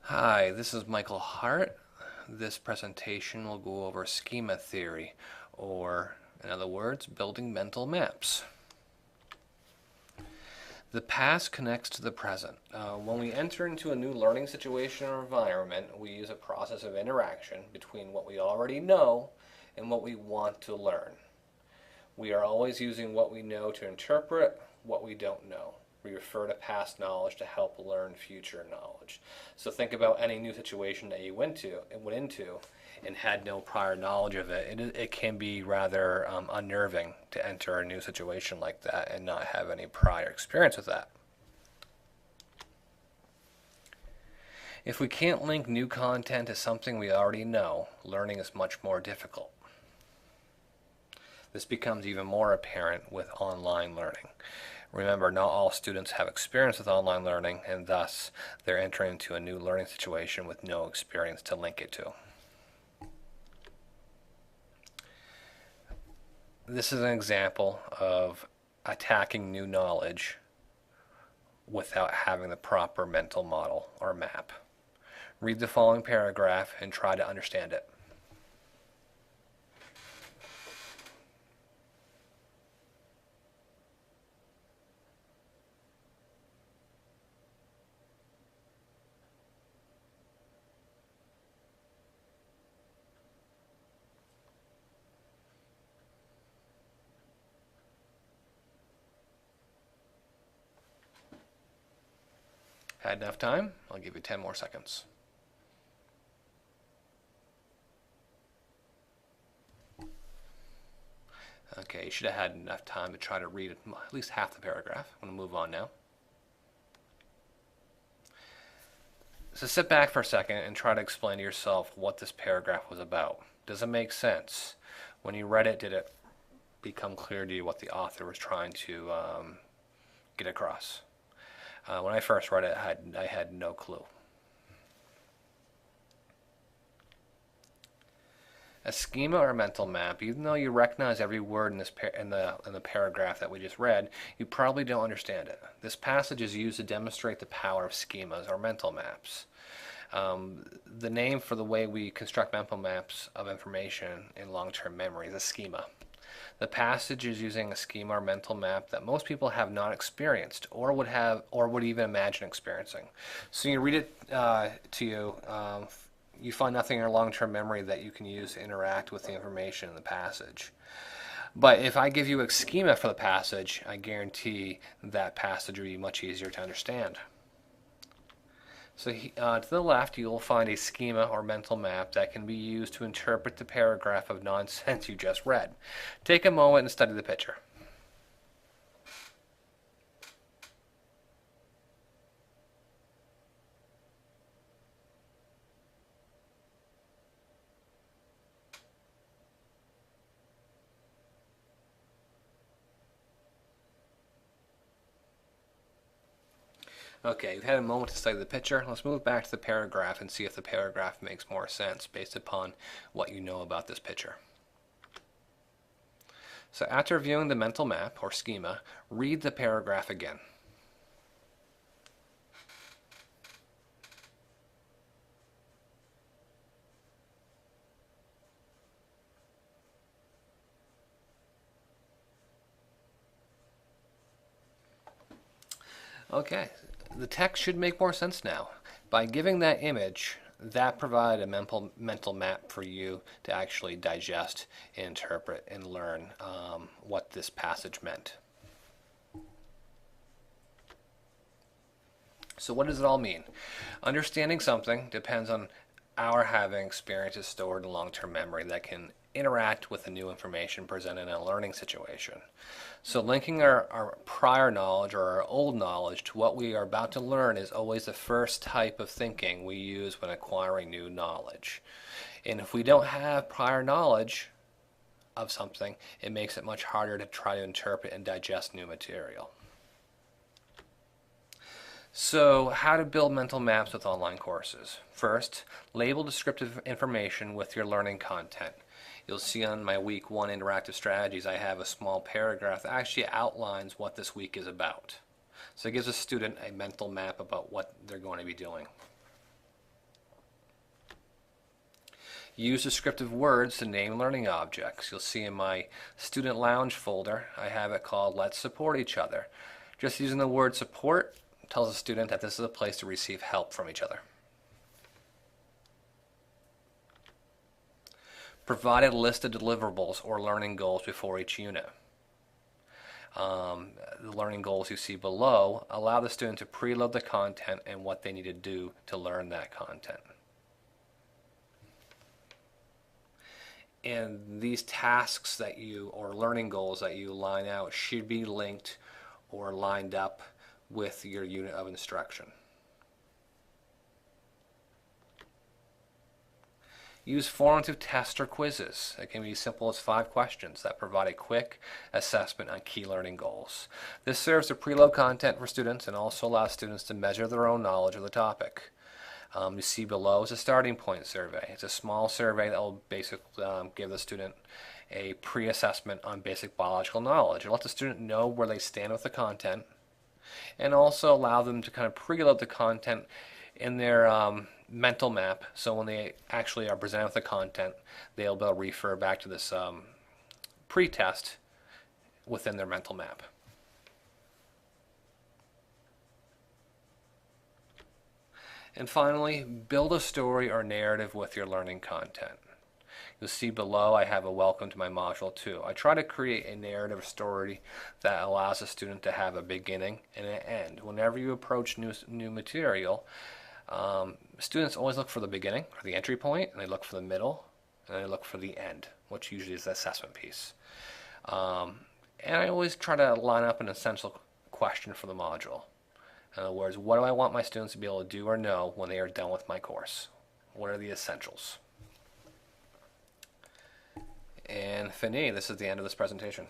Hi, this is Michael Hart. This presentation will go over schema theory, or in other words, building mental maps. The past connects to the present. When we enter into a new learning situation or environment, we use a process of interaction between what we already know and what we want to learn. We are always using what we know to interpret what we don't know. We refer to past knowledge to help learn future knowledge. So think about any new situation that you went into and had no prior knowledge of it. It can be rather unnerving to enter a new situation like that and not have any prior experience with that. If we can't link new content to something we already know, learning is much more difficult. This becomes even more apparent with online learning. Remember, not all students have experience with online learning, and thus they're entering into a new learning situation with no experience to link it to. This is an example of attacking new knowledge without having the proper mental model or map. Read the following paragraph and try to understand it. Had enough time? I'll give you 10 more seconds. Okay, you should have had enough time to try to read at least half the paragraph. I'm going to move on now. So sit back for a second and try to explain to yourself what this paragraph was about. Does it make sense? When you read it, did it become clear to you what the author was trying to get across? When I first read it, I had no clue. A schema or mental map, even though you recognize every word in the paragraph that we just read, you probably don't understand it. This passage is used to demonstrate the power of schemas or mental maps. The name for the way we construct mental maps of information in long-term memory is a schema. The passage is using a schema or mental map that most people have not experienced or would even imagine experiencing. So you read it to you. You find nothing in your long-term memory that you can use to interact with the information in the passage. But if I give you a schema for the passage, I guarantee that passage will be much easier to understand. So to the left, you'll find a schema or mental map that can be used to interpret the paragraph of nonsense you just read. Take a moment and study the picture. Okay, you've had a moment to study the picture. Let's move back to the paragraph and see if the paragraph makes more sense based upon what you know about this picture. So after viewing the mental map or schema, read the paragraph again. Okay, the text should make more sense now. By giving that image, that provided a mental map for you to actually digest, interpret, and learn what this passage meant. So what does it all mean? Understanding something depends on our having experiences stored in long-term memory that can interact with the new information presented in a learning situation. So linking our prior knowledge or our old knowledge to what we are about to learn is always the first type of thinking we use when acquiring new knowledge. And if we don't have prior knowledge of something, it makes it much harder to try to interpret and digest new material. So, how to build mental maps with online courses. First, label descriptive information with your learning content. You'll see on my week 1 interactive strategies I have a small paragraph that actually outlines what this week is about. So it gives a student a mental map about what they're going to be doing. Use descriptive words to name learning objects. You'll see in my student lounge folder, I have it called Let's Support Each Other. Just using the word support tells a student that this is a place to receive help from each other. Provide a list of deliverables or learning goals before each unit. The learning goals you see below allow the student to preload the content and what they need to do to learn that content. And these tasks that you, or learning goals that you line out, should be linked or lined up with your unit of instruction. Use formative tests or quizzes. It can be as simple as 5 questions that provide a quick assessment on key learning goals. This serves to preload content for students and also allows students to measure their own knowledge of the topic. You see below is a starting point survey. It's a small survey that will basically give the student a pre-assessment on basic biological knowledge. It'll let the student know where they stand with the content and also allow them to kind of preload the content in their mental map, so when they actually are presented with the content, they'll be able to refer back to this pre-test within their mental map. And finally, build a story or narrative with your learning content. You'll see below I have a welcome to my module 2. I try to create a narrative story that allows a student to have a beginning and an end. Whenever you approach new material, students always look for the beginning, or the entry point, and they look for the middle, and they look for the end, which usually is the assessment piece. And I always try to line up an essential question for the module. In other words, what do I want my students to be able to do or know when they are done with my course? What are the essentials? And fini, this is the end of this presentation.